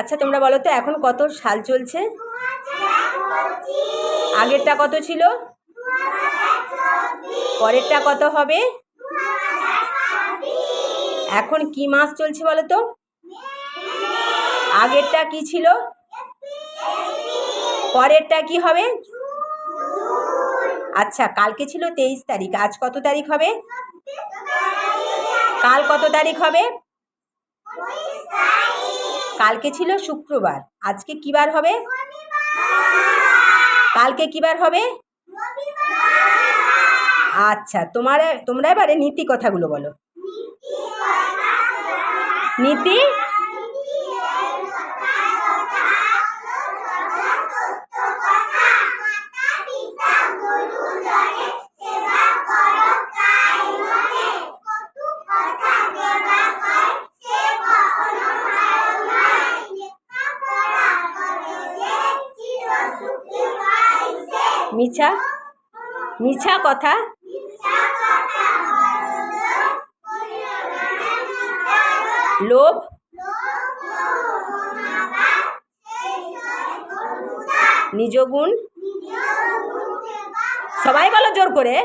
আচ্ছা তোমরা বলো তো এখন কত সাল চলছে? আগেরটা কত ছিল? পরেরটা কত হবে? এখন কি মাস চলছে বলো তো? আগেরটা কি ছিল? পরেরটা কি হবে? আচ্ছা কালকে ছিল 23 তারিখ, আজ কত তারিখ হবে? কাল কত তারিখ হবে? কালকে ছিল শুক্রবার, আজকে কি বার হবে? কালকে কি বার হবে? আচ্ছা তোমরা এবারে নীতি কথাগুলো বলো। নীতি মিছা মিছা কথা লোভ নিজ গুণ সবাই বলো জোর করে।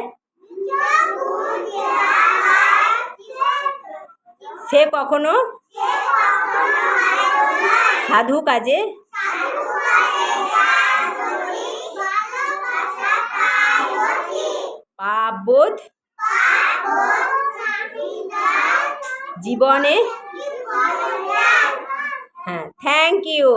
সে কখনো সাধু কাজে পাপবোধ জীবনে। হ্যাঁ, থ্যাংক ইউ।